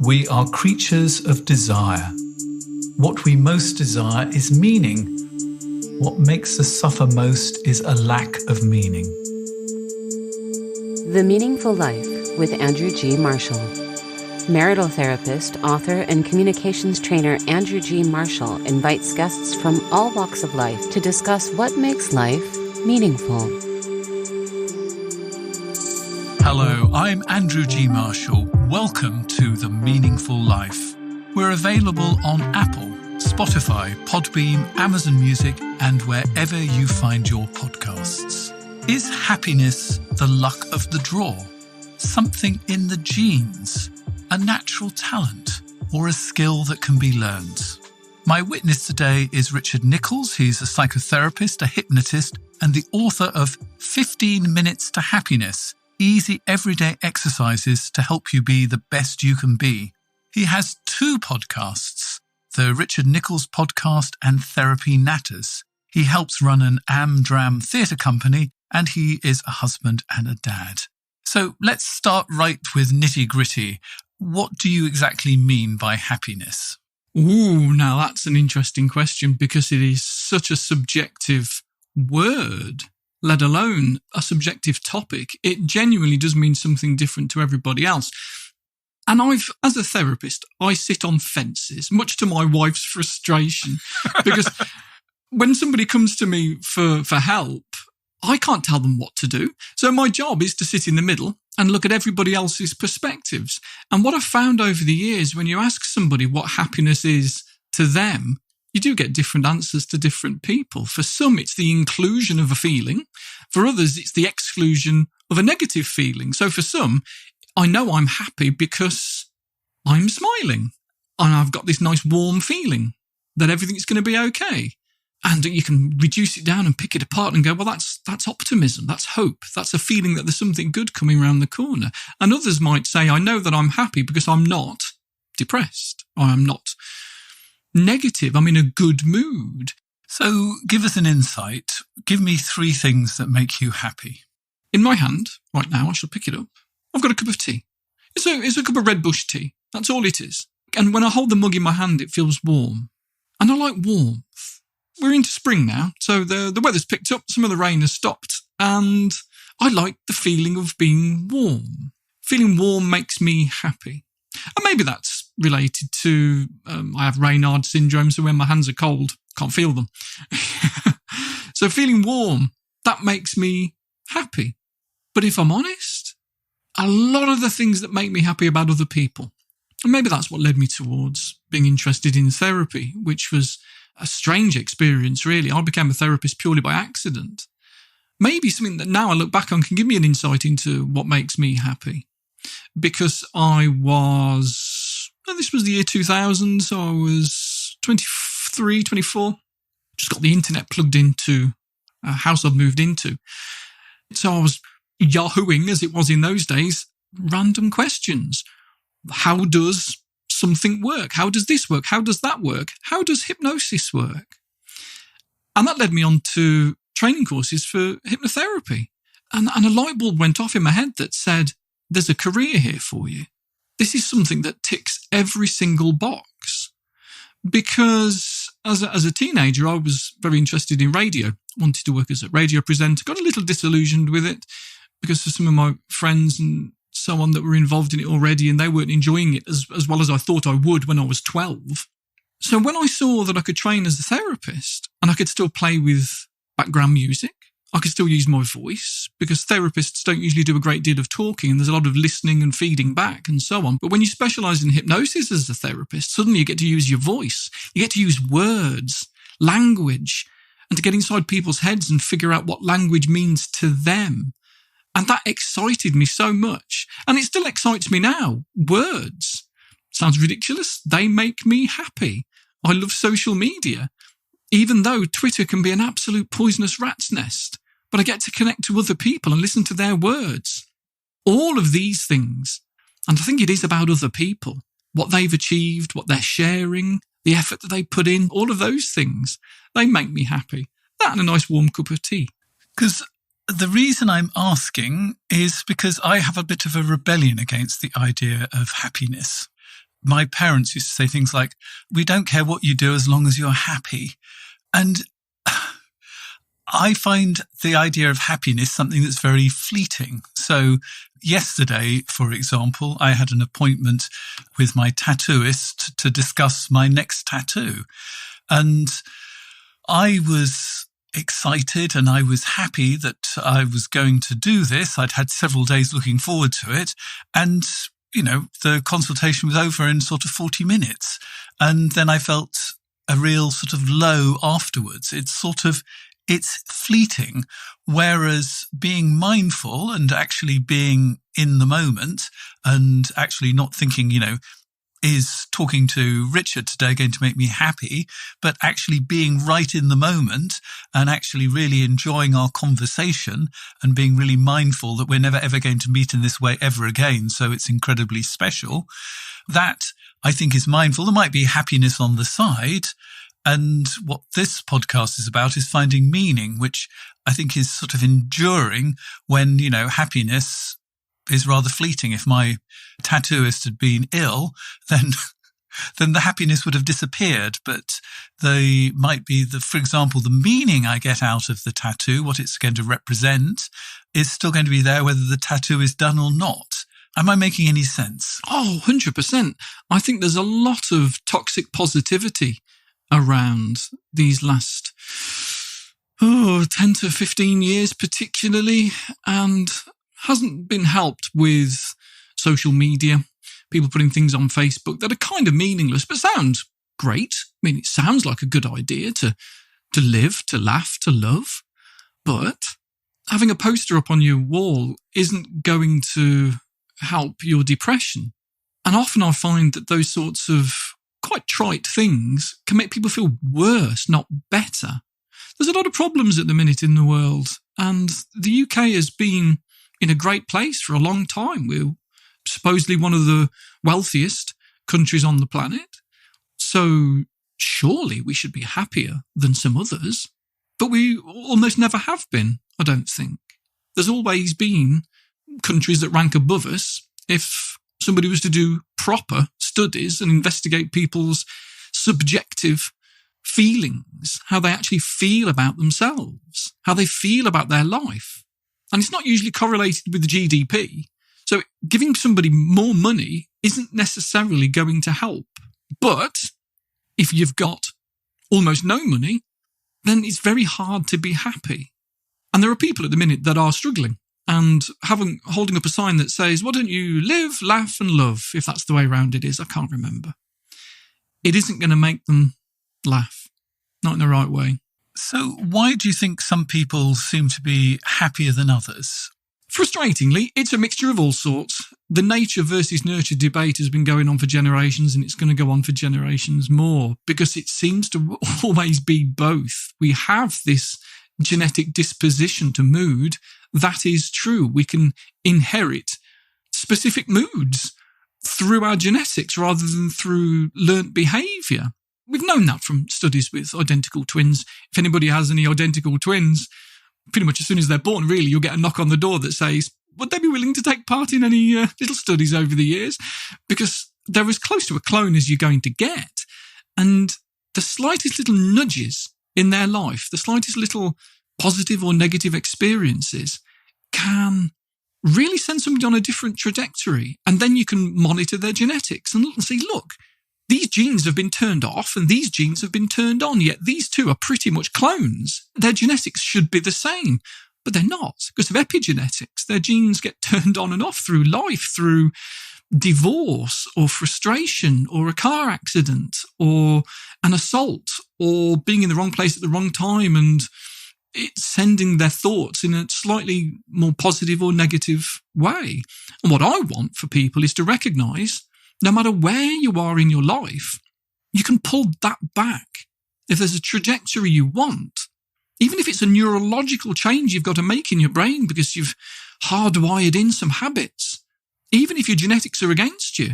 We are creatures of desire. What we most desire is meaning. What makes us suffer most is a lack of meaning. The Meaningful Life with Andrew G. Marshall. Marital therapist, author, and communications trainer Andrew G. Marshall invites guests from all walks of life to discuss what makes life meaningful. Hello, I'm Andrew G. Marshall. Welcome to The Meaningful Life. We're available on Apple, Spotify, Podbean, Amazon Music, and wherever you find your podcasts. Is happiness the luck of the draw? Something in the genes? A natural talent? Or a skill that can be learned? My witness today is Richard Nicholls. He's a psychotherapist, a hypnotist, and the author of 15 Minutes to Happiness, Easy Everyday Exercises to Help You Be the Best You Can Be. He has 2 podcasts, the Richard Nicholls podcast and Therapy Natters. He helps run an Am-Dram theatre company, and he is a husband and a dad. So let's start right with nitty-gritty. What do you exactly mean by happiness? Ooh, now that's an interesting question because it is such a subjective word, let alone a subjective topic. It genuinely does mean something different to everybody else. And as a therapist, I sit on fences, much to my wife's frustration, because when somebody comes to me for help, I can't tell them what to do. So my job is to sit in the middle and look at everybody else's perspectives. And what I've found over the years, when you ask somebody what happiness is to them, you do get different answers to different people. For some, it's the inclusion of a feeling. For others, it's the exclusion of a negative feeling. So for some, I know I'm happy because I'm smiling and I've got this nice warm feeling that everything's going to be okay. And you can reduce it down and pick it apart and go, well, that's optimism, that's hope, that's a feeling that there's something good coming around the corner. And others might say, I know that I'm happy because I'm not depressed, or I'm not negative, I'm in a good mood. So give us an insight. Give me 3 things that make you happy. In my hand, right now, I shall pick it up. I've got a cup of tea. It's a cup of Red Bush tea. That's all it is. And when I hold the mug in my hand, it feels warm. And I like warmth. We're into spring now, so the weather's picked up, some of the rain has stopped, and I like the feeling of being warm. Feeling warm makes me happy. And maybe that's related to, I have Raynaud syndrome, so when my hands are cold, can't feel them. So feeling warm, that makes me happy. But if I'm honest, a lot of the things that make me happy about other people, and maybe that's what led me towards being interested in therapy, which was a strange experience, really. I became a therapist purely by accident. Maybe something that now I look back on can give me an insight into what makes me happy. Because this was the year 2000, so I was 23, 24. Just got the internet plugged into a house I've moved into. So I was yahooing, as it was in those days, random questions. How does something work? How does this work? How does that work? How does hypnosis work? And that led me on to training courses for hypnotherapy. And a light bulb went off in my head that said, there's a career here for you. This is something that ticks every single box. Because as a teenager, I was very interested in radio, wanted to work as a radio presenter, got a little disillusioned with it because of some of my friends and so on that were involved in it already, and they weren't enjoying it as well as I thought I would when I was 12. So when I saw that I could train as a therapist and I could still play with background music, I could still use my voice, because therapists don't usually do a great deal of talking and there's a lot of listening and feeding back and so on. But when you specialise in hypnosis as a therapist, suddenly you get to use your voice. You get to use words, language, and to get inside people's heads and figure out what language means to them. And that excited me so much. And it still excites me now. Words. Sounds ridiculous. They make me happy. I love social media. Even though Twitter can be an absolute poisonous rat's nest. But I get to connect to other people and listen to their words. All of these things. And I think it is about other people. What they've achieved, what they're sharing, the effort that they put in, all of those things. They make me happy. That and a nice warm cup of tea. Because the reason I'm asking is because I have a bit of a rebellion against the idea of happiness. my parents used to say things like, we don't care what you do as long as you're happy. And I find the idea of happiness something that's very fleeting. So yesterday, for example, I had an appointment with my tattooist to discuss my next tattoo. And I was excited and I was happy that I was going to do this. I'd had several days looking forward to it. And, the consultation was over in sort of 40 minutes. And then I felt a real sort of low afterwards. It's fleeting, whereas being mindful and actually being in the moment and actually not thinking, is talking to Richard today going to make me happy, but actually being right in the moment and actually really enjoying our conversation and being really mindful that we're never ever going to meet in this way ever again. So it's incredibly special. That I think is mindful. There might be happiness on the side. And what this podcast is about is finding meaning, which I think is sort of enduring when, happiness is rather fleeting. If my tattooist had been ill, then the happiness would have disappeared. But they might be for example, the meaning I get out of the tattoo, what it's going to represent, is still going to be there whether the tattoo is done or not. Am I making any sense? Oh, 100%. I think there's a lot of toxic positivity around these last 10 to 15 years particularly, and hasn't been helped with social media, people putting things on Facebook that are kind of meaningless but sound great. I mean, it sounds like a good idea to live, to laugh, to love, but having a poster up on your wall isn't going to help your depression. And often I find that those sorts of quite trite things can make people feel worse, not better. There's a lot of problems at the minute in the world, and the UK has been in a great place for a long time. We're supposedly one of the wealthiest countries on the planet. So surely we should be happier than some others. But we almost never have been, I don't think. There's always been countries that rank above us. If somebody was to do proper studies and investigate people's subjective feelings, how they actually feel about themselves, how they feel about their life. And it's not usually correlated with the GDP. So giving somebody more money isn't necessarily going to help. But if you've got almost no money, then it's very hard to be happy. And there are people at the minute that are struggling and holding up a sign that says, why don't you live, laugh and love, if that's the way around it is. I can't remember. It isn't going to make them laugh, not in the right way. So why do you think some people seem to be happier than others? Frustratingly, it's a mixture of all sorts. The nature versus nurture debate has been going on for generations, and it's going to go on for generations more because it seems to always be both. We have this genetic disposition to mood. That is true. We can inherit specific moods through our genetics rather than through learnt behaviour. We've known that from studies with identical twins. If anybody has any identical twins, pretty much as soon as they're born, really, you'll get a knock on the door that says, would they be willing to take part in any little studies over the years? Because they're as close to a clone as you're going to get. And the slightest little nudges in their life, the slightest little positive or negative experiences can really send somebody on a different trajectory. And then you can monitor their genetics and see, look, these genes have been turned off and these genes have been turned on, yet these two are pretty much clones. Their genetics should be the same, but they're not because of epigenetics. Their genes get turned on and off through life, through divorce or frustration or a car accident or an assault or being in the wrong place at the wrong time and it's sending their thoughts in a slightly more positive or negative way. And what I want for people is to recognise no matter where you are in your life, you can pull that back. If there's a trajectory you want, even if it's a neurological change you've got to make in your brain because you've hardwired in some habits, even if your genetics are against you,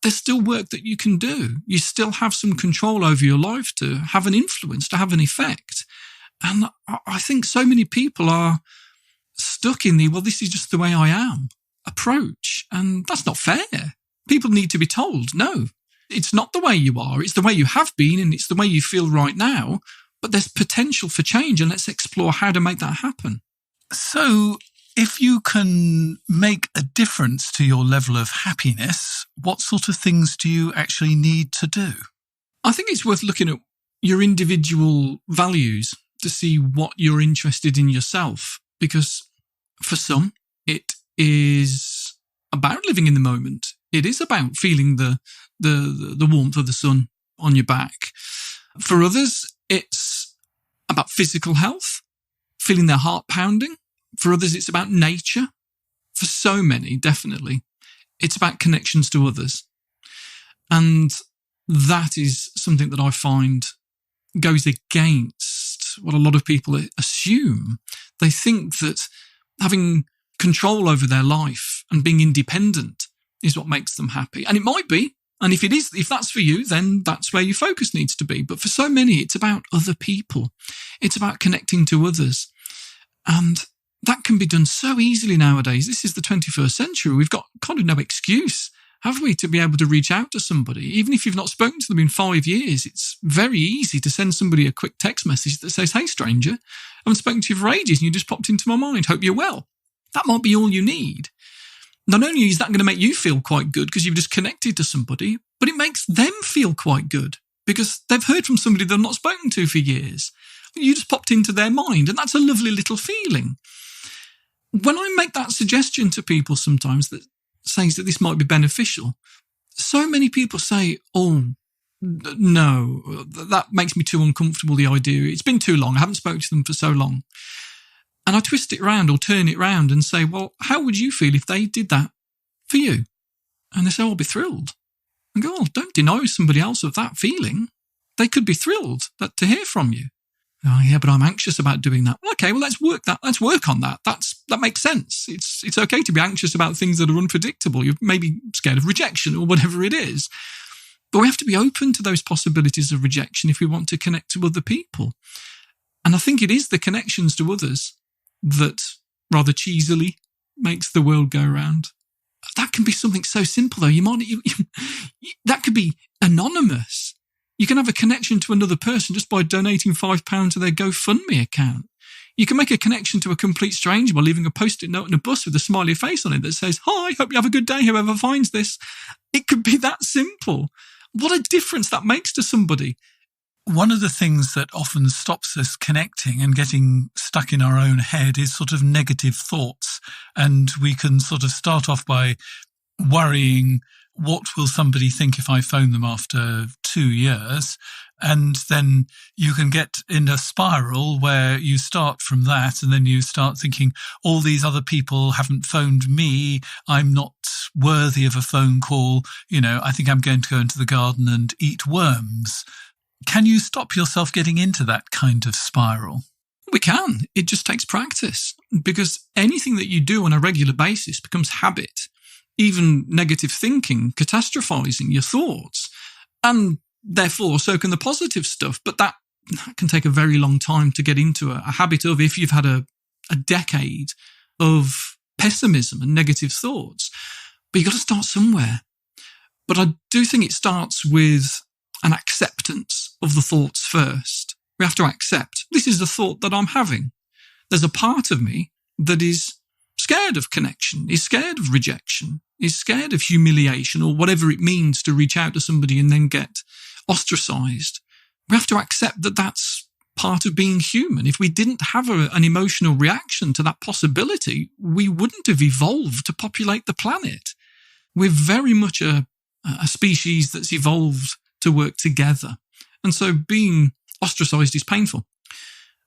there's still work that you can do. You still have some control over your life to have an influence, to have an effect. And I think so many people are stuck in the, well, this is just the way I am approach. And that's not fair. People need to be told, no, It's not the way you are, it's the way you have been, and it's the way you feel right now, but there's potential for change, and let's explore how to make that happen. So if you can make a difference to your level of happiness, what sort of things do you actually need to do? I think it's worth looking at your individual values to see what you're interested in yourself, because for some, it is about living in the moment. It is about feeling the warmth of the sun on your back. For others, it's about physical health, feeling their heart pounding. For others, it's about nature. For so many, definitely, it's about connections to others. And that is something that I find goes against what a lot of people assume. They think that having control over their life and being independent is what makes them happy. And it might be. And if that's for you, then that's where your focus needs to be. But for so many, it's about other people. It's about connecting to others. And that can be done so easily nowadays. This is the 21st century. We've got kind of no excuse, have we, to be able to reach out to somebody? Even if you've not spoken to them in 5 years, it's very easy to send somebody a quick text message that says, "Hey, stranger, I haven't spoken to you for ages and you just popped into my mind. Hope you're well." That might be all you need. Not only is that going to make you feel quite good because you've just connected to somebody, but it makes them feel quite good because they've heard from somebody they've not spoken to for years. You just popped into their mind, and that's a lovely little feeling. When I make that suggestion to people sometimes that says that this might be beneficial, so many people say, "Oh, no, that makes me too uncomfortable, the idea. It's been too long. I haven't spoken to them for so long." And I twist it around or turn it around and say, "Well, how would you feel if they did that for you?" And they say, "I'll be thrilled." And go, "Oh, don't deny somebody else of that feeling. They could be thrilled to hear from you." "Oh, yeah, but I'm anxious about doing that." "Well, okay, well, let's work on that. That makes sense. It's okay to be anxious about things that are unpredictable. You're maybe scared of rejection or whatever it is. But we have to be open to those possibilities of rejection if we want to connect to other people. And I think it is the connections to others that rather cheesily makes the world go round. That can be something so simple, though. That could be anonymous. You can have a connection to another person just by donating £5 to their GoFundMe account. You can make a connection to a complete stranger by leaving a post-it note in a bus with a smiley face on it that says, "Hi, hope you have a good day, whoever finds this." It could be that simple. What a difference that makes to somebody. One of the things that often stops us connecting and getting stuck in our own head is sort of negative thoughts. And we can sort of start off by worrying, what will somebody think if I phone them after 2 years? And then you can get in a spiral where you start from that and then you start thinking, all these other people haven't phoned me. I'm not worthy of a phone call. I think I'm going to go into the garden and eat worms. Can you stop yourself getting into that kind of spiral? We can. It just takes practice, because anything that you do on a regular basis becomes habit. Even negative thinking, catastrophizing your thoughts, and therefore so can the positive stuff. But that can take a very long time to get into a habit of, if you've had a decade of pessimism and negative thoughts. But you've got to start somewhere. But I do think it starts with an acceptance of the thoughts first. We have to accept, this is the thought that I'm having. There's a part of me that is scared of connection, is scared of rejection, is scared of humiliation, or whatever it means to reach out to somebody and then get ostracized. We have to accept that that's part of being human. If we didn't have an emotional reaction to that possibility, we wouldn't have evolved to populate the planet. We're very much a species that's evolved to work together. And so being ostracized is painful.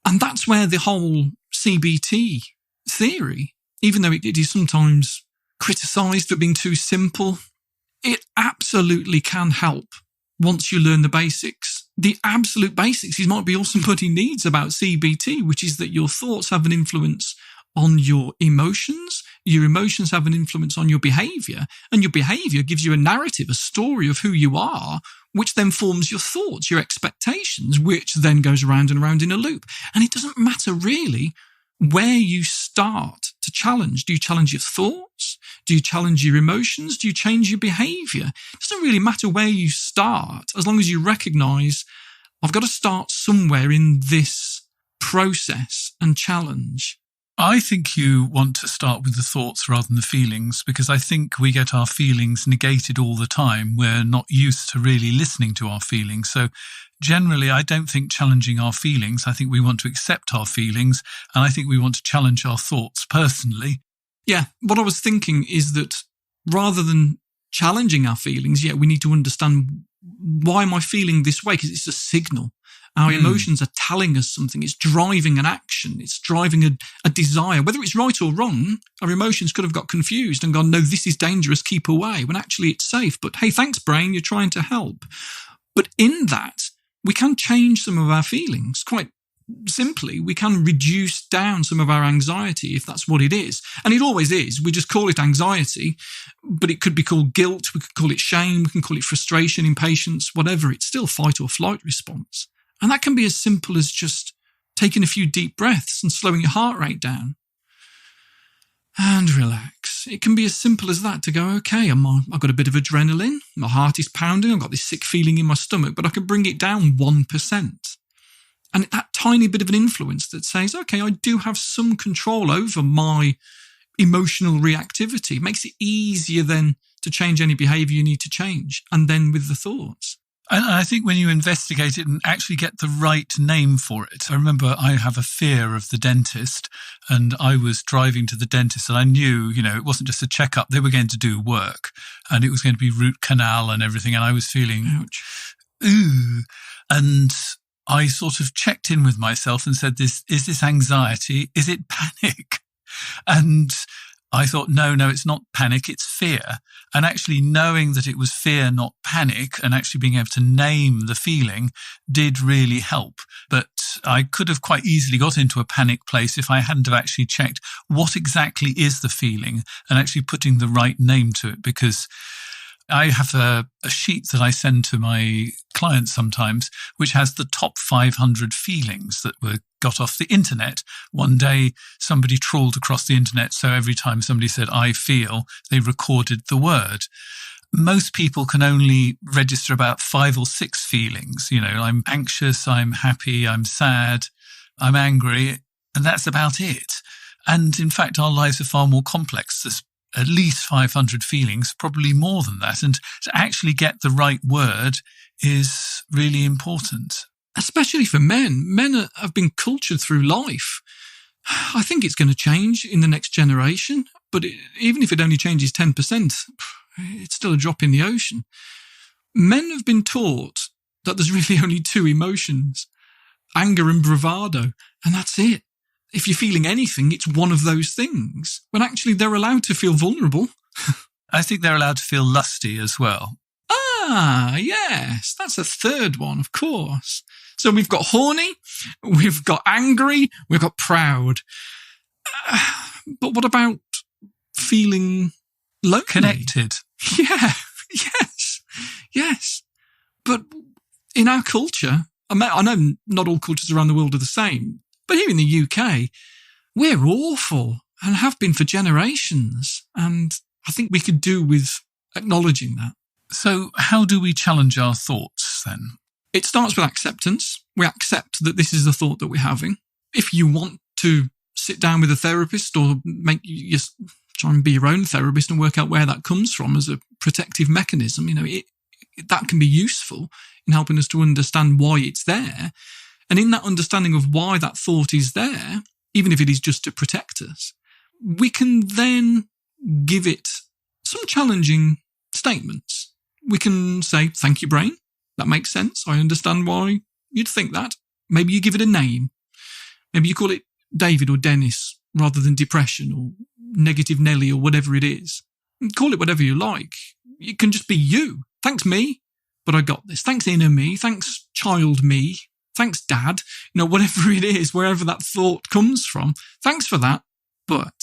And that's where the whole CBT theory, even though it is sometimes criticized for being too simple, it absolutely can help once you learn the basics. The absolute basics might be all somebody needs about CBT, which is that your thoughts have an influence on your emotions have an influence on your behavior, and your behavior gives you a narrative, a story of who you are, which then forms your thoughts, your expectations, which then goes around and around in a loop. And it doesn't matter really where you start to challenge. Do you challenge your thoughts? Do you challenge your emotions? Do you change your behavior? It doesn't really matter where you start, as long as you recognize, I've got to start somewhere in this process and challenge. I think you want to start with the thoughts rather than the feelings, because I think we get our feelings negated all the time. We're not used to really listening to our feelings. So generally, I don't think challenging our feelings. I think we want to accept our feelings, and I think we want to challenge our thoughts personally. Yeah, what I was thinking is that rather than challenging our feelings, we need to understand, why am I feeling this way? Because it's a signal. Our emotions are telling us something. It's driving an action. It's driving a desire. Whether it's right or wrong, our emotions could have got confused and gone, no, this is dangerous, keep away, when actually it's safe. But hey, thanks, brain, you're trying to help. But in that, we can change some of our feelings quite simply. We can reduce down some of our anxiety if that's what it is. And it always is. We just call it anxiety, but it could be called guilt. We could call it shame. We can call it frustration, impatience, whatever. It's still fight or flight response. And that can be as simple as just taking a few deep breaths and slowing your heart rate down and relax. It can be as simple as that, to go, okay, I've got a bit of adrenaline. My heart is pounding. I've got this sick feeling in my stomach, but I can bring it down 1%. And that tiny bit of an influence that says, okay, I do have some control over my emotional reactivity. It makes it easier then to change any behavior you need to change. And then with the thoughts. And I think when you investigate it and actually get the right name for it, I remember I have a fear of the dentist, and I was driving to the dentist and I knew, it wasn't just a checkup. They were going to do work and it was going to be root canal and everything. And I was feeling, ouch, ooh. And I sort of checked in with myself and said, is this anxiety? Is it panic? And I thought, no, it's not panic, it's fear. And actually knowing that it was fear, not panic, and actually being able to name the feeling did really help. But I could have quite easily got into a panic place if I hadn't have actually checked what exactly is the feeling and actually putting the right name to it, because I have a sheet that I send to my clients sometimes, which has the top 500 feelings that were got off the internet. One day, somebody trawled across the internet, so every time somebody said, I feel, they recorded the word. Most people can only register about 5 or 6 feelings. I'm anxious, I'm happy, I'm sad, I'm angry, and that's about it. And in fact, our lives are far more complex. There's at least 500 feelings, probably more than that. And to actually get the right word is really important. Especially for men. Men have been cultured through life. I think it's going to change in the next generation, but even if it only changes 10%, it's still a drop in the ocean. Men have been taught that there's really only 2 emotions, anger and bravado, and that's it. If you're feeling anything, it's one of those things, when actually they're allowed to feel vulnerable. I think they're allowed to feel lusty as well. Ah, yes, that's a third one, of course. So we've got horny, we've got angry, we've got proud. But what about feeling lonely? Connected. Yeah, yes. But in our culture, I know not all cultures around the world are the same, but here in the UK, we're awful and have been for generations. And I think we could do with acknowledging that. So how do we challenge our thoughts then? It starts with acceptance. We accept that this is the thought that we're having. If you want to sit down with a therapist or try and be your own therapist and work out where that comes from as a protective mechanism, that can be useful in helping us to understand why it's there. And in that understanding of why that thought is there, even if it is just to protect us, we can then give it some challenging statements. We can say, thank you, brain. That makes sense. I understand why you'd think that. Maybe you give it a name. Maybe you call it David or Dennis rather than depression or negative Nelly or whatever it is. Call it whatever you like. It can just be you. Thanks, me, but I got this. Thanks, inner me. Thanks, child me. Thanks, Dad. Whatever it is, wherever that thought comes from. Thanks for that. But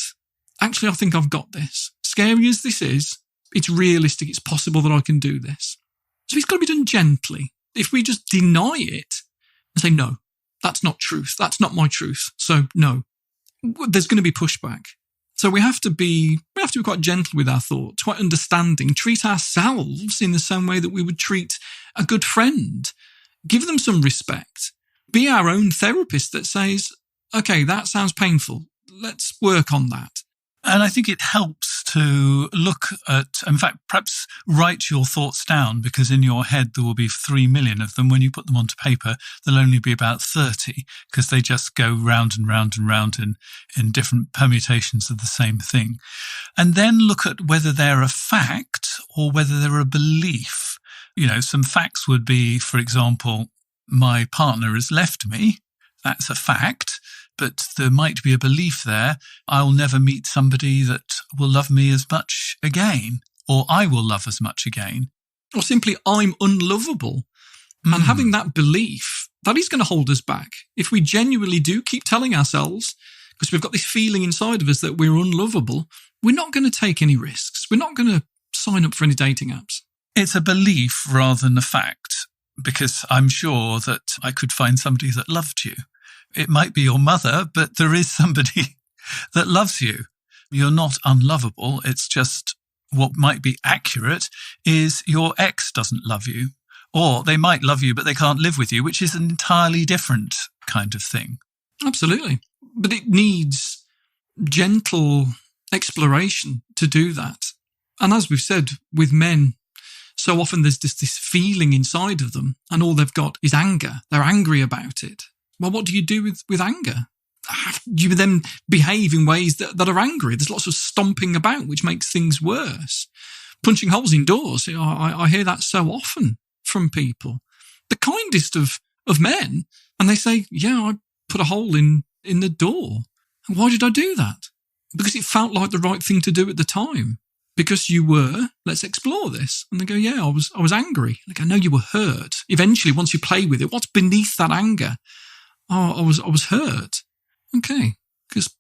actually, I think I've got this. Scary as this is, it's realistic. It's possible that I can do this. So it's got to be done gently. If we just deny it and say, no, that's not truth. That's not my truth. So no, there's going to be pushback. So we have to be quite gentle with our thoughts, quite understanding, treat ourselves in the same way that we would treat a good friend. Give them some respect. Be our own therapist that says, okay, that sounds painful. Let's work on that. And I think it helps to look at, in fact, perhaps write your thoughts down, because in your head there will be 3 million of them. When you put them onto paper, there'll only be about 30, because they just go round and round and round in different permutations of the same thing. And then look at whether they're a fact or whether they're a belief. Some facts would be, for example, my partner has left me. That's a fact. But there might be a belief there, I'll never meet somebody that will love me as much again, or I will love as much again. Or simply, I'm unlovable. And having that belief, that is going to hold us back. If we genuinely do keep telling ourselves, because we've got this feeling inside of us that we're unlovable, we're not going to take any risks. We're not going to sign up for any dating apps. It's a belief rather than a fact, because I'm sure that I could find somebody that loved you. It might be your mother, but there is somebody that loves you. You're not unlovable. It's just what might be accurate is your ex doesn't love you. Or they might love you, but they can't live with you, which is an entirely different kind of thing. Absolutely. But it needs gentle exploration to do that. And as we've said, with men, so often there's just this feeling inside of them, and all they've got is anger. They're angry about it. Well, what do you do with anger? You then behave in ways that are angry. There's lots of stomping about, which makes things worse. Punching holes in doors. I hear that so often from people. The kindest of men. And they say, yeah, I put a hole in the door. And why did I do that? Because it felt like the right thing to do at the time. Because you were, let's explore this. And they go, yeah, I was angry. Like, I know you were hurt. Eventually, once you play with it, what's beneath that anger? Oh, I was hurt. Okay. Because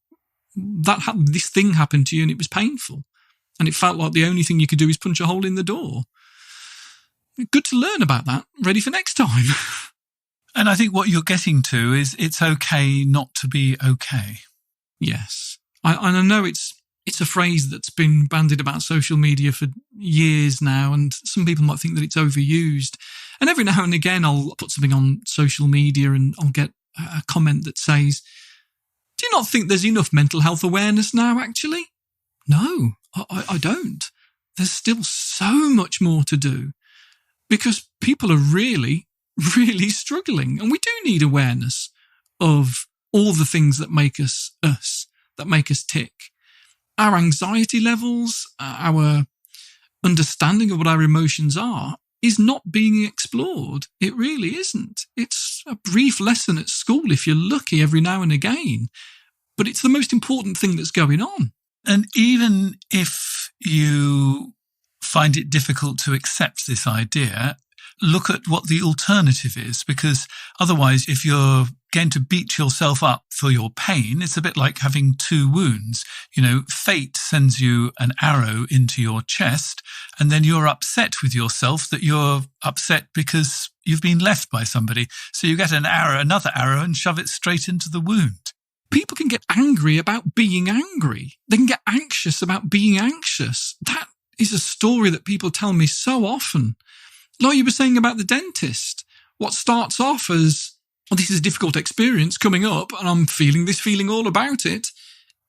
this thing happened to you and it was painful. And it felt like the only thing you could do is punch a hole in the door. Good to learn about that. Ready for next time. And I think what you're getting to is it's okay not to be okay. Yes. I know it's a phrase that's been bandied about social media for years now, and some people might think that it's overused. And every now and again, I'll put something on social media and I'll get a comment that says, do you not think there's enough mental health awareness now, actually? No, I don't. There's still so much more to do because people are really, really struggling. And we do need awareness of all the things that make us us, that make us tick. Our anxiety levels, our understanding of what our emotions are, is not being explored. It really isn't. It's a brief lesson at school if you're lucky every now and again, but it's the most important thing that's going on. And even if you find it difficult to accept this idea, look at what the alternative is, because otherwise, if you're going to beat yourself up for your pain, it's a bit like having two wounds. Fate sends you an arrow into your chest, and then you're upset with yourself that you're upset because you've been left by somebody. So you get another arrow, and shove it straight into the wound. People can get angry about being angry. They can get anxious about being anxious. That is a story that people tell me so often. Like you were saying about the dentist, what starts off as, well, this is a difficult experience coming up and I'm feeling this feeling all about it.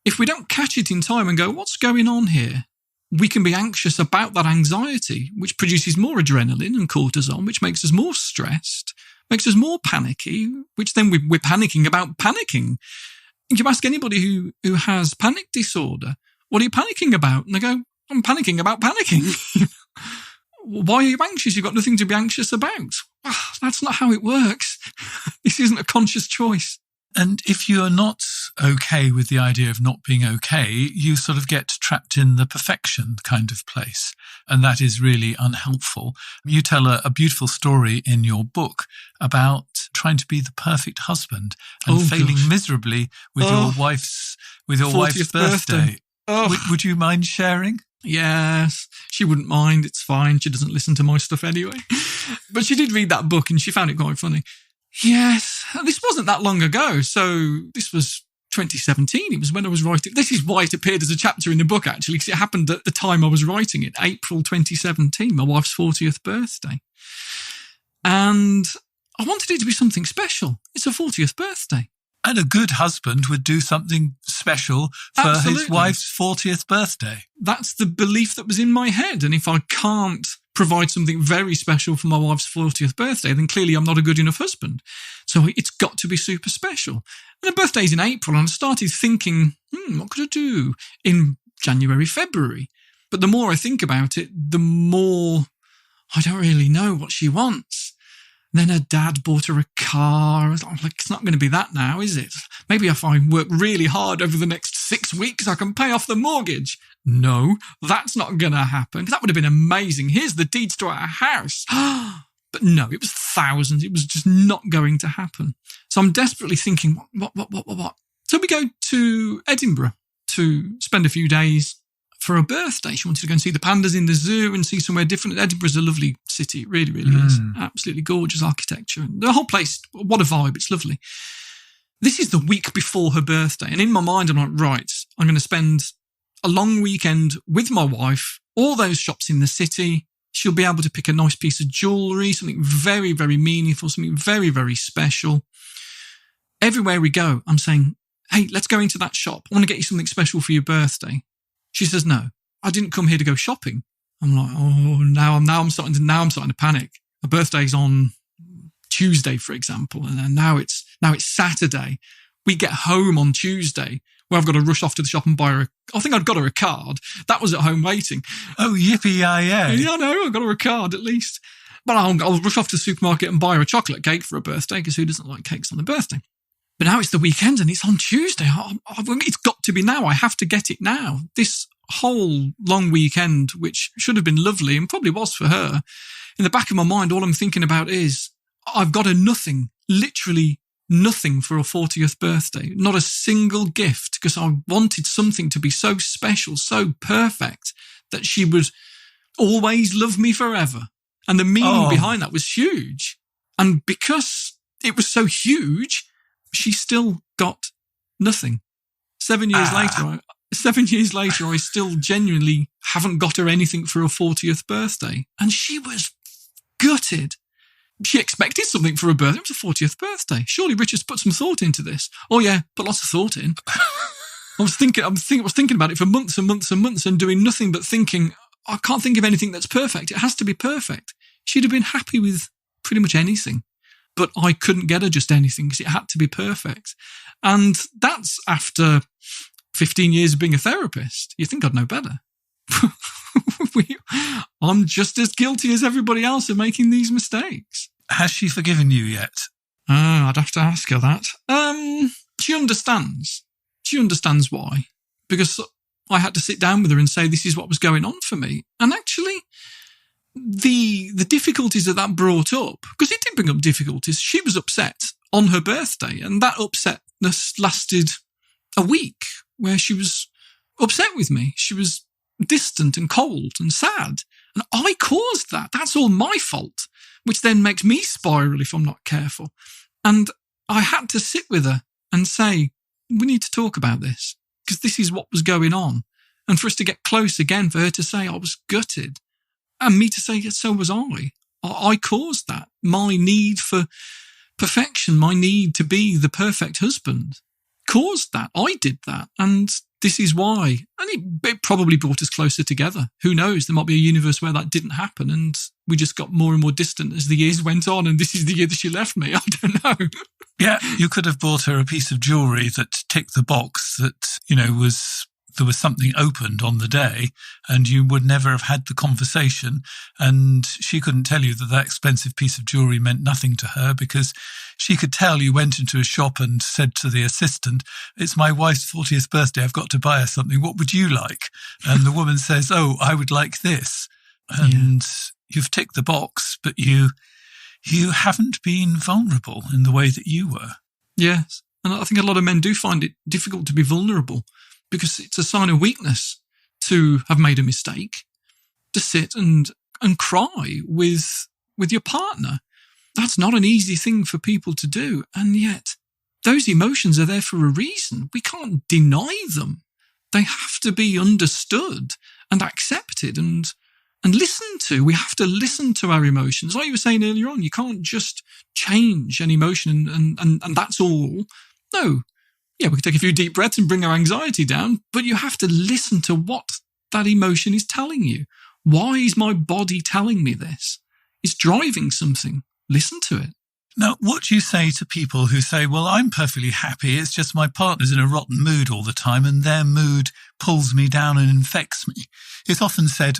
If we don't catch it in time and go, what's going on here? We can be anxious about that anxiety, which produces more adrenaline and cortisol, which makes us more stressed, makes us more panicky, which then we're panicking about panicking. You ask anybody who has panic disorder, what are you panicking about? And they go, I'm panicking about panicking. Why are you anxious? You've got nothing to be anxious about. That's not how it works. This isn't a conscious choice. And if you're not okay with the idea of not being okay, you sort of get trapped in the perfection kind of place. And that is really unhelpful. You tell a beautiful story in your book about trying to be the perfect husband and failing miserably with your wife's birthday. Would you mind sharing? Yes, she wouldn't mind. It's fine. She doesn't listen to my stuff anyway. But she did read that book and she found it quite funny. Yes, this wasn't that long ago. So this was 2017. It was when I was writing. This is why it appeared as a chapter in the book, actually, because it happened at the time I was writing it, April 2017, my wife's 40th birthday. And I wanted it to be something special. It's her 40th birthday. And a good husband would do something special for his wife's 40th birthday. That's the belief that was in my head. And if I can't provide something very special for my wife's 40th birthday, then clearly I'm not a good enough husband. So it's got to be super special. And her birthday's in April, and I started thinking, what could I do in January, February? But the more I think about it, the more I don't really know what she wants. Then her dad bought her a car. I'm like, it's not going to be that now, is it? Maybe if I work really hard over the next 6 weeks, I can pay off the mortgage. No, that's not going to happen. That would have been amazing. Here's the deeds to our house. But no, it was thousands. It was just not going to happen. So I'm desperately thinking, what? So we go to Edinburgh to spend a few days for her birthday. She wanted to go and see the pandas in the zoo and see somewhere different. Edinburgh's a lovely city. It really, really is. Absolutely gorgeous architecture. And the whole place, what a vibe. It's lovely. This is the week before her birthday. And in my mind, I'm like, right, I'm going to spend a long weekend with my wife, all those shops in the city. She'll be able to pick a nice piece of jewellery, something very, very meaningful, something very, very special. Everywhere we go, I'm saying, hey, let's go into that shop. I want to get you something special for your birthday. She says, no, I didn't come here to go shopping. I'm like, oh, now I'm starting to panic. Her birthday's on Tuesday, for example, and now it's Saturday. We get home on Tuesday, where I've got to rush off to the shop and buy her. I think I'd got her a card. That was at home waiting. Oh, yippee-yi-yay. Yeah, no, I got her a card at least. But I'll rush off to the supermarket and buy her a chocolate cake for her birthday, because who doesn't like cakes on their birthday? But now it's the weekend and it's on Tuesday. It's got to be now. I have to get it now. This whole long weekend, which should have been lovely and probably was for her, in the back of my mind, all I'm thinking about is I've got her nothing, literally nothing for her 40th birthday. Not a single gift, because I wanted something to be so special, so perfect, that she would always love me forever. And the meaning behind that was huge. And because it was so huge, she still got nothing. 7 years later, I still genuinely haven't got her anything for her 40th birthday. And she was gutted. She expected something for her birthday. It was her 40th birthday. Surely Richard's put some thought into this. Oh yeah, put lots of thought in. I was thinking about it for months and months and months and doing nothing but thinking, I can't think of anything that's perfect. It has to be perfect. She'd have been happy with pretty much anything. But I couldn't get her just anything because it had to be perfect. And that's after 15 years of being a therapist. You think I'd know better. I'm just as guilty as everybody else of making these mistakes. Has she forgiven you yet? I'd have to ask her that. She understands. She understands why. Because I had to sit down with her and say, this is what was going on for me. And actually, the difficulties that brought up, because it did bring up difficulties, she was upset on her birthday, and that upsetness lasted a week, where she was upset with me. She was distant and cold and sad, and I caused that. That's all my fault, which then makes me spiral if I'm not careful. And I had to sit with her and say, we need to talk about this, because this is what was going on. And for us to get close again, for her to say I was gutted, and me to say, yes, so was I. I caused that. My need for perfection, my need to be the perfect husband, caused that. I did that. And this is why. And it probably brought us closer together. Who knows? There might be a universe where that didn't happen and we just got more and more distant as the years went on. And this is the year that she left me. I don't know. Yeah, you could have bought her a piece of jewellery that ticked the box that, there was something opened on the day, and you would never have had the conversation, and she couldn't tell you that expensive piece of jewellery meant nothing to her, because she could tell you went into a shop and said to the assistant, it's my wife's 40th birthday, I've got to buy her something, what would you like? And the woman says, oh, I would like this. And you've ticked the box, but you haven't been vulnerable in the way that you were. Yes, and I think a lot of men do find it difficult to be vulnerable, because it's a sign of weakness to have made a mistake, to sit and cry with your partner. That's not an easy thing for people to do. And yet those emotions are there for a reason. We can't deny them. They have to be understood and accepted and listened to. We have to listen to our emotions. Like you were saying earlier on, you can't just change an emotion and that's all. No. Yeah, we can take a few deep breaths and bring our anxiety down, but you have to listen to what that emotion is telling you. Why is my body telling me this? It's driving something. Listen to it. Now, what do you say to people who say, well, I'm perfectly happy, it's just my partner's in a rotten mood all the time and their mood pulls me down and infects me? It's often said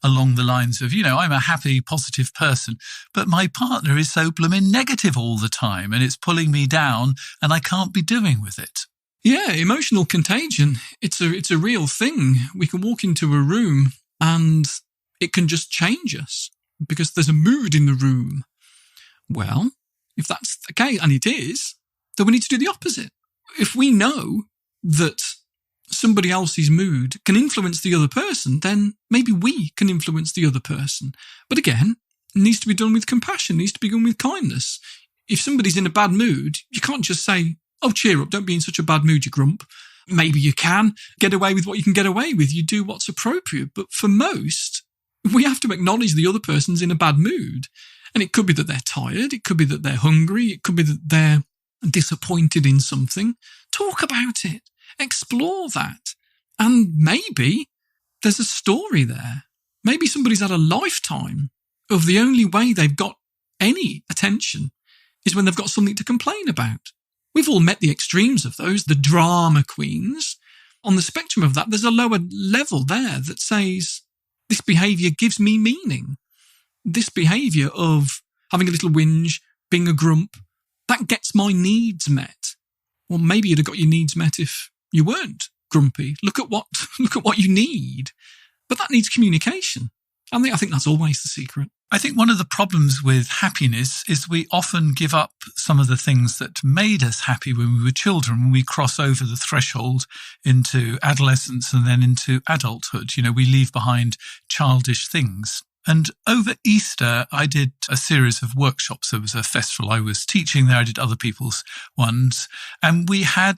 along the lines of, I'm a happy, positive person, but my partner is so blooming negative all the time and it's pulling me down and I can't be doing with it. Yeah, emotional contagion, it's a real thing. We can walk into a room and it can just change us because there's a mood in the room. Well, if that's the case, and it is, then we need to do the opposite. If we know that somebody else's mood can influence the other person, then maybe we can influence the other person. But again, it needs to be done with compassion, needs to be done with kindness. If somebody's in a bad mood, you can't just say, oh, cheer up, don't be in such a bad mood, you grump. Maybe you can get away with what you can get away with. You do what's appropriate. But for most, we have to acknowledge the other person's in a bad mood. And it could be that they're tired. It could be that they're hungry. It could be that they're disappointed in something. Talk about it. Explore that. And maybe there's a story there. Maybe somebody's had a lifetime of the only way they've got any attention is when they've got something to complain about. We've all met the extremes of those, the drama queens. On the spectrum of that, there's a lower level there that says, this behaviour gives me meaning. This behaviour of having a little whinge, being a grump, that gets my needs met. Well, maybe you'd have got your needs met if you weren't grumpy. Look at what you need. But that needs communication. I think that's always the secret. I think one of the problems with happiness is we often give up some of the things that made us happy when we were children, when we cross over the threshold into adolescence and then into adulthood. We leave behind childish things. And over Easter, I did a series of workshops. There was a festival I was teaching there. I did other people's ones. And there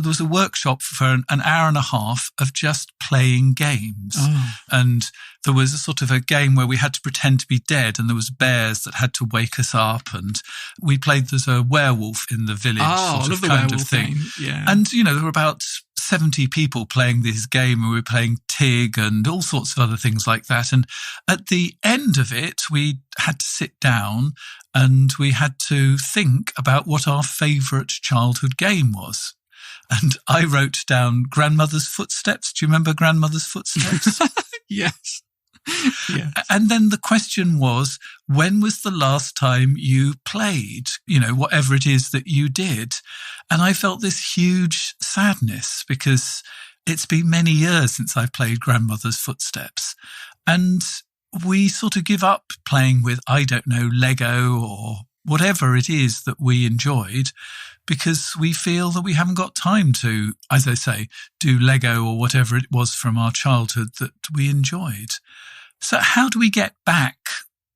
was a workshop for an hour and a half of just playing games. Oh. And there was a sort of a game where we had to pretend to be dead and there was bears that had to wake us up. And we played, there's a werewolf in the village sort of kind of thing. Yeah. And, there were about 70 people playing this game and we were playing Tig and all sorts of other things like that. And at the end of it, we had to sit down and we had to think about what our favourite childhood game was. And I wrote down Grandmother's Footsteps. Do you remember Grandmother's Footsteps? Yes. Yeah. And then the question was, when was the last time you played, whatever it is that you did? And I felt this huge sadness because it's been many years since I've played Grandmother's Footsteps. And we sort of give up playing with, Lego or whatever it is that we enjoyed because we feel that we haven't got time to, as I say, do Lego or whatever it was from our childhood that we enjoyed. So how do we get back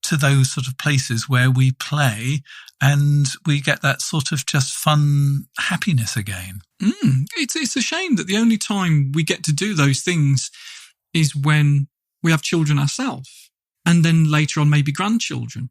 to those sort of places where we play and we get that sort of just fun happiness again? It's a shame that the only time we get to do those things is when we have children ourselves and then later on maybe grandchildren,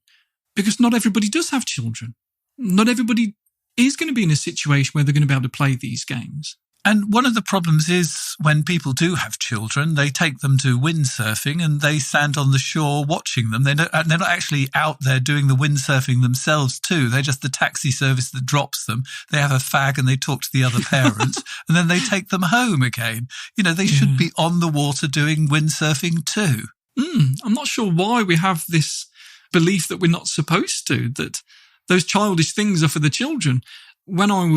because not everybody does have children. Not everybody is going to be in a situation where they're going to be able to play these games. And one of the problems is when people do have children, they take them to windsurfing and they stand on the shore watching them. They're not actually out there doing the windsurfing themselves too. They're just the taxi service that drops them. They have a fag and they talk to the other parents and then they take them home again. They should be on the water doing windsurfing too. I'm not sure why we have this belief that we're not supposed to, that those childish things are for the children. When I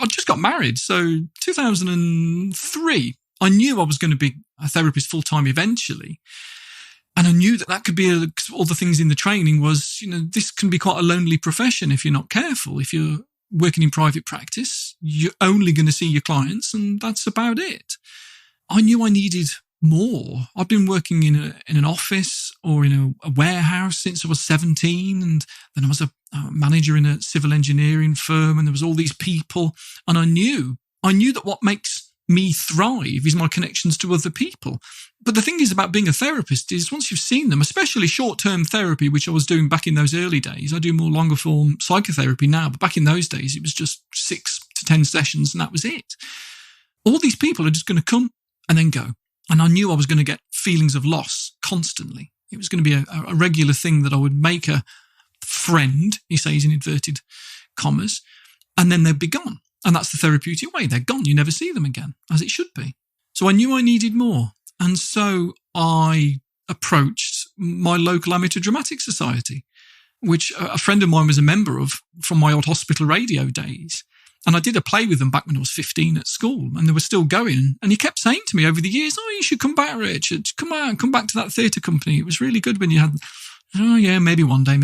just got married, so 2003, I knew I was going to be a therapist full-time eventually. And I knew that could be all the things in the training was, this can be quite a lonely profession if you're not careful. If you're working in private practice, you're only going to see your clients and that's about it. I knew I needed more. I've been working in an office or in a warehouse since I was 17. And then I was a manager in a civil engineering firm, and there was all these people. And I knew that what makes me thrive is my connections to other people. But the thing is about being a therapist is once you've seen them, especially short-term therapy, which I was doing back in those early days. I do more longer form psychotherapy now, but back in those days, it was just 6 to 10 sessions and that was it. All these people are just going to come and then go. And I knew I was going to get feelings of loss constantly. It was going to be a regular thing that I would make a friend, he says in inverted commas, and then they'd be gone. And that's the therapeutic way. They're gone. You never see them again, as it should be. So I knew I needed more. And so I approached my local amateur dramatic society, which a friend of mine was a member of from my old hospital radio days. And I did a play with them back when I was 15 at school, and they were still going. And he kept saying to me over the years, "Oh, you should come back, Richard. Come back to that theatre company. It was really good when you had..." Oh, yeah, maybe one day.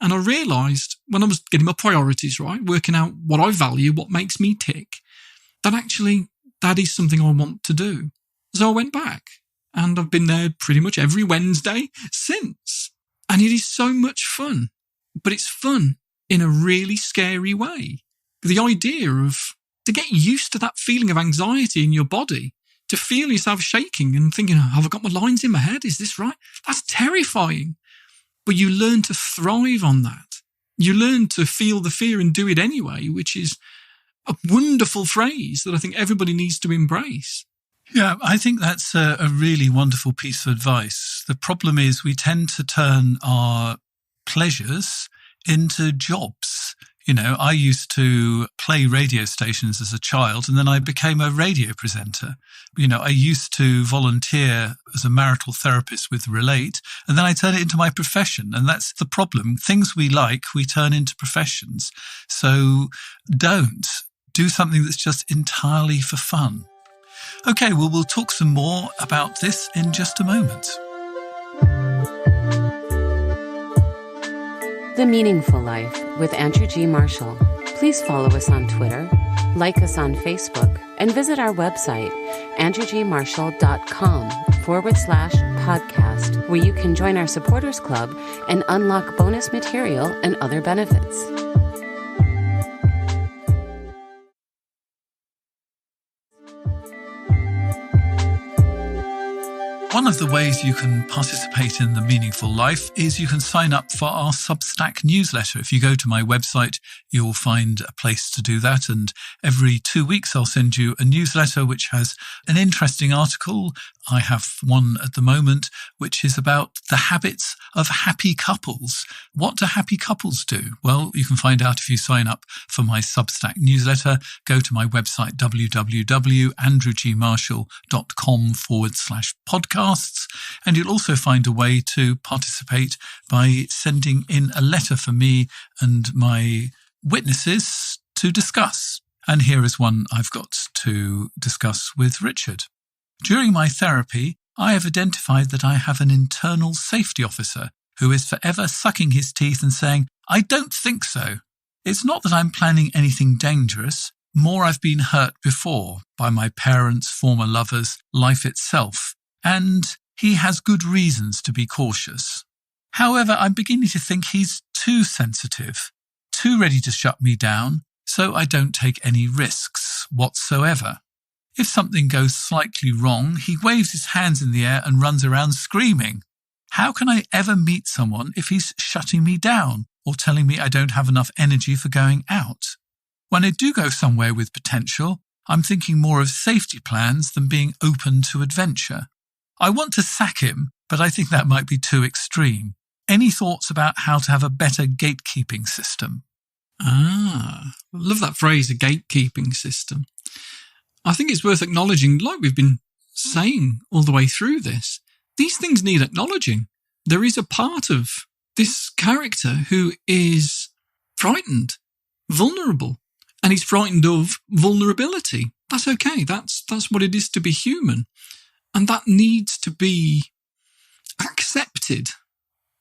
And I realised when I was getting my priorities right, working out what I value, what makes me tick, that actually that is something I want to do. So I went back, and I've been there pretty much every Wednesday since. And it is so much fun, but it's fun in a really scary way. The idea of to get used to that feeling of anxiety in your body, to feel yourself shaking and thinking, have I got my lines in my head? Is this right? That's terrifying. But you learn to thrive on that. You learn to feel the fear and do it anyway, which is a wonderful phrase that I think everybody needs to embrace. Yeah, I think that's a really wonderful piece of advice. The problem is we tend to turn our pleasures into jobs. You know, I used to play radio stations as a child, and then I became a radio presenter. You know, I used to volunteer as a marital therapist with Relate, and then I turned it into my profession. And that's the problem. Things we like, we turn into professions. So don't do something that's just entirely for fun. Okay, well, we'll talk some more about this in just a moment. The Meaningful Life with Andrew G. Marshall. Please follow us on Twitter, like us on Facebook, and visit our website, andrewgmarshall.com/podcast, where you can join our supporters club and unlock bonus material and other benefits. One of the ways you can participate in The Meaningful Life is you can sign up for our Substack newsletter. If you go to my website, you'll find a place to do that. And every 2 weeks, I'll send you a newsletter which has an interesting article. I have one at the moment, which is about the habits of happy couples. What do happy couples do? Well, you can find out if you sign up for my Substack newsletter. Go to my website, www.andrewgmarshall.com/podcasts. And you'll also find a way to participate by sending in a letter for me and my witnesses to discuss. And here is one I've got to discuss with Richard. During my therapy, I have identified that I have an internal safety officer who is forever sucking his teeth and saying, "I don't think so." It's not that I'm planning anything dangerous. More, I've been hurt before by my parents, former lovers, life itself. And he has good reasons to be cautious. However, I'm beginning to think he's too sensitive, too ready to shut me down, so I don't take any risks whatsoever. If something goes slightly wrong, he waves his hands in the air and runs around screaming. How can I ever meet someone if he's shutting me down or telling me I don't have enough energy for going out? When I do go somewhere with potential, I'm thinking more of safety plans than being open to adventure. I want to sack him, but I think that might be too extreme. Any thoughts about how to have a better gatekeeping system? I love that phrase, a gatekeeping system. I think it's worth acknowledging, like we've been saying all the way through this, these things need acknowledging. There is a part of this character who is frightened, vulnerable, and he's frightened of vulnerability. That's okay. That's what it is to be human. And that needs to be accepted.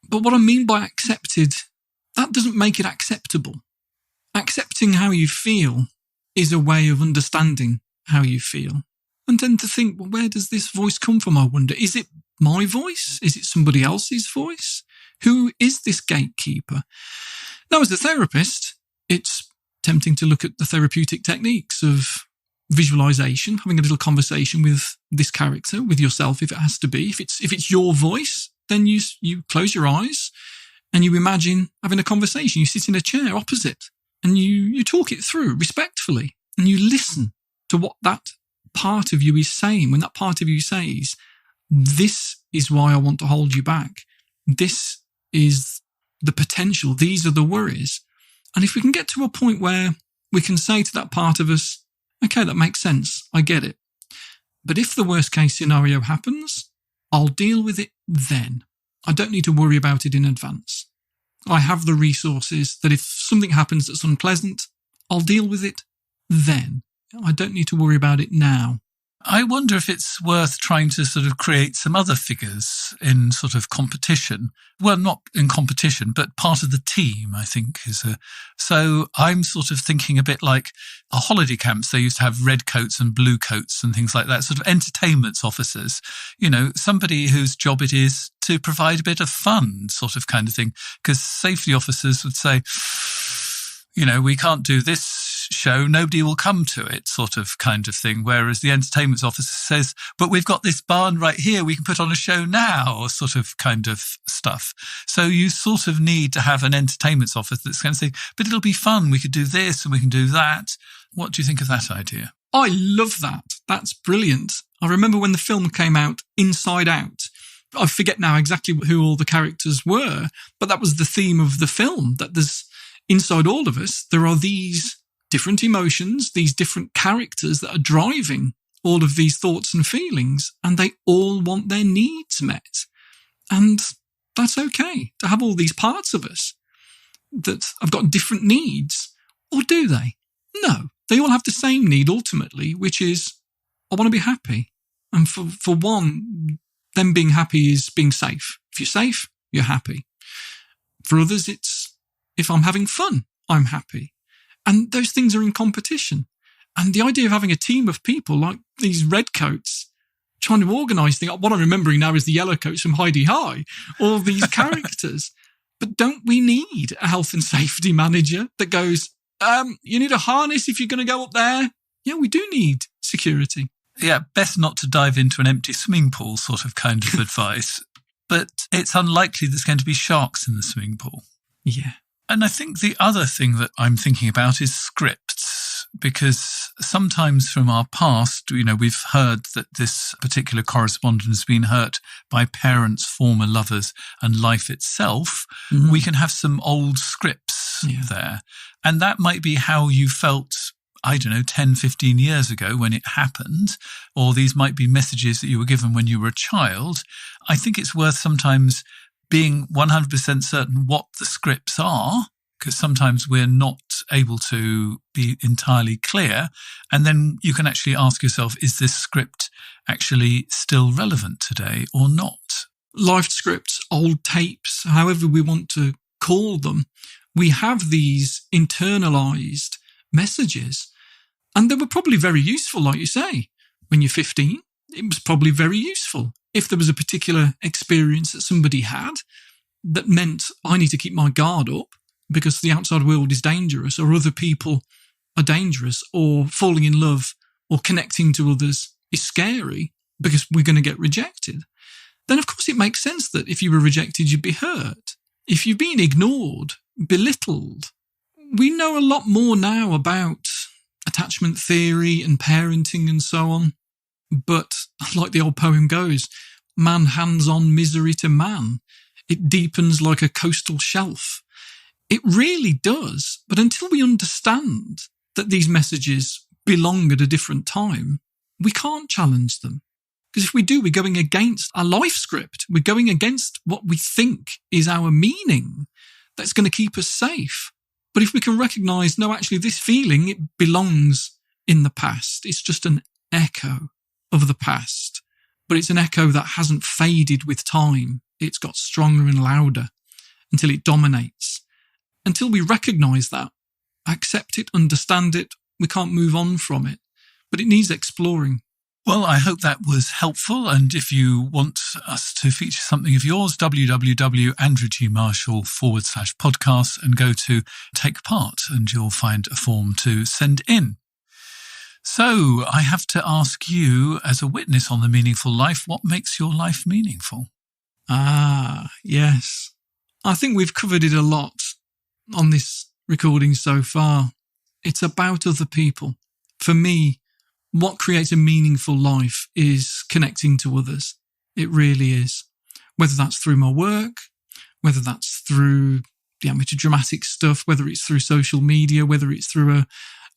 But what I mean by accepted, that doesn't make it acceptable. Accepting how you feel is a way of understanding how you feel. And then to think, well, where does this voice come from, I wonder? Is it my voice? Is it somebody else's voice? Who is this gatekeeper? Now, as a therapist, it's tempting to look at the therapeutic techniques of visualization, having a little conversation with this character, with yourself, if it has to be. If it's your voice, then you close your eyes and you imagine having a conversation. You sit in a chair opposite and you talk it through respectfully and you listen to what that part of you is saying. When that part of you says, this is why I want to hold you back. This is the potential. These are the worries. And if we can get to a point where we can say to that part of us, okay, that makes sense. I get it. But if the worst case scenario happens, I'll deal with it then. I don't need to worry about it in advance. I have the resources that if something happens that's unpleasant, I'll deal with it then. I don't need to worry about it now. I wonder if it's worth trying to sort of create some other figures in sort of competition. Well, not in competition, but part of the team, I think, so I'm sort of thinking a bit like a holiday camps. They used to have red coats and blue coats and things like that, sort of entertainment officers, somebody whose job it is to provide a bit of fun, sort of kind of thing. Because safety officers would say, we can't do this show, nobody will come to it, sort of kind of thing. Whereas the entertainment officer says, but we've got this barn right here, we can put on a show now, sort of kind of stuff. So you sort of need to have an entertainment officer that's going to say, but it'll be fun, we could do this and we can do that. What do you think of that idea? I love that. That's brilliant. I remember when the film came out, Inside Out. I forget now exactly who all the characters were, but that was the theme of the film, that there's inside all of us, there are these different emotions, these different characters that are driving all of these thoughts and feelings, and they all want their needs met. And that's okay to have all these parts of us that have got different needs. Or do they? No, they all have the same need ultimately, which is, I want to be happy. And for one, them being happy is being safe. If you're safe, you're happy. For others, it's, if I'm having fun, I'm happy. And those things are in competition. And the idea of having a team of people like these red coats trying to organise things, what I'm remembering now is the yellow coats from Heidi High, all these characters. But don't we need a health and safety manager that goes, you need a harness if you're going to go up there? Yeah, we do need security. Yeah, best not to dive into an empty swimming pool sort of kind of advice. But it's unlikely there's going to be sharks in the swimming pool. Yeah. And I think the other thing that I'm thinking about is scripts, because sometimes from our past, we've heard that this particular correspondent has been hurt by parents, former lovers, and life itself. Mm-hmm. We can have some old scripts there. And that might be how you felt, 10, 15 years ago when it happened, or these might be messages that you were given when you were a child. I think it's worth sometimes being 100% certain what the scripts are, because sometimes we're not able to be entirely clear. And then you can actually ask yourself, is this script actually still relevant today or not? Life scripts, old tapes, however we want to call them, we have these internalized messages. And they were probably very useful, like you say. When you're 15, it was probably very useful. If there was a particular experience that somebody had that meant I need to keep my guard up because the outside world is dangerous, or other people are dangerous, or falling in love or connecting to others is scary because we're going to get rejected, then of course it makes sense that if you were rejected, you'd be hurt. If you've been ignored, belittled, we know a lot more now about attachment theory and parenting and so on. But like the old poem goes, man hands on misery to man. It deepens like a coastal shelf. It really does. But until we understand that these messages belong at a different time, we can't challenge them. Because if we do, we're going against our life script. We're going against what we think is our meaning that's going to keep us safe. But if we can recognise, no, actually this feeling, it belongs in the past. It's just an echo of the past, but it's an echo that hasn't faded with time. It's got stronger and louder until it dominates. Until we recognise that, accept it, understand it, we can't move on from it. But it needs exploring. Well, I hope that was helpful. And if you want us to feature something of yours, www.andrewgmarshall.com/podcast and go to take part and you'll find a form to send in. So I have to ask you, as a witness on The Meaningful Life, what makes your life meaningful? Yes. I think we've covered it a lot on this recording so far. It's about other people. For me, what creates a meaningful life is connecting to others. It really is. Whether that's through my work, whether that's through the amateur dramatic stuff, whether it's through social media, whether it's through a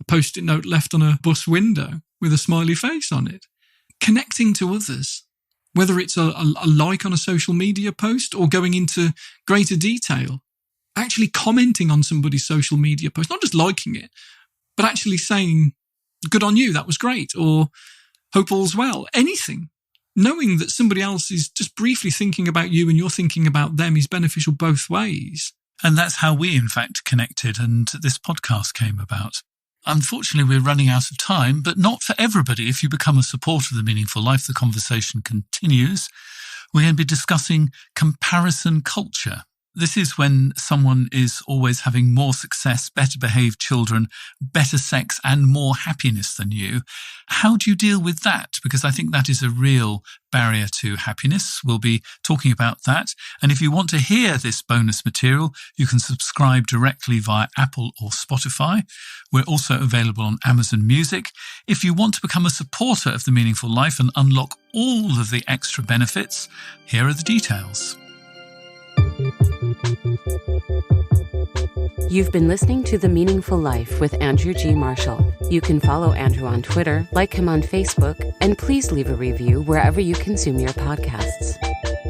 post-it note left on a bus window with a smiley face on it. Connecting to others, whether it's a like on a social media post or going into greater detail, actually commenting on somebody's social media post, not just liking it, but actually saying, good on you, that was great, or hope all's well, anything. Knowing that somebody else is just briefly thinking about you and you're thinking about them is beneficial both ways. And that's how we, in fact, connected and this podcast came about. Unfortunately, we're running out of time, but not for everybody. If you become a supporter of The Meaningful Life, the conversation continues. We're going to be discussing comparison culture. This is when someone is always having more success, better behaved children, better sex and more happiness than you. How do you deal with that? Because I think that is a real barrier to happiness. We'll be talking about that. And if you want to hear this bonus material, you can subscribe directly via Apple or Spotify. We're also available on Amazon Music. If you want to become a supporter of The Meaningful Life and unlock all of the extra benefits, here are the details. You've been listening to The Meaningful Life with Andrew G. Marshall. You can follow Andrew on Twitter, like him on Facebook, and please leave a review wherever you consume your podcasts.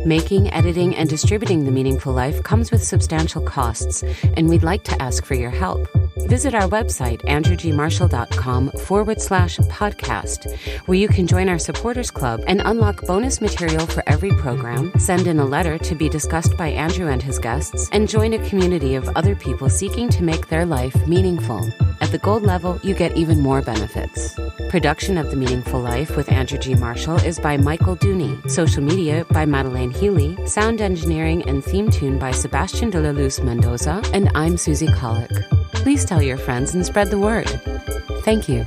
Making, editing, and distributing The Meaningful Life comes with substantial costs, and we'd like to ask for your help. Visit our website, andrewgmarshall.com/podcast, where you can join our supporters club and unlock bonus material for every program, send in a letter to be discussed by Andrew and his guests, and join a community of other people seeking to make their life meaningful. At the gold level, you get even more benefits. Production of The Meaningful Life with Andrew G. Marshall is by Michael Dooney. Social media by Madeleine Healy. Sound engineering and theme tune by Sebastian de la Luz Mendoza. And I'm Susie Colick. Please tell your friends and spread the word. Thank you.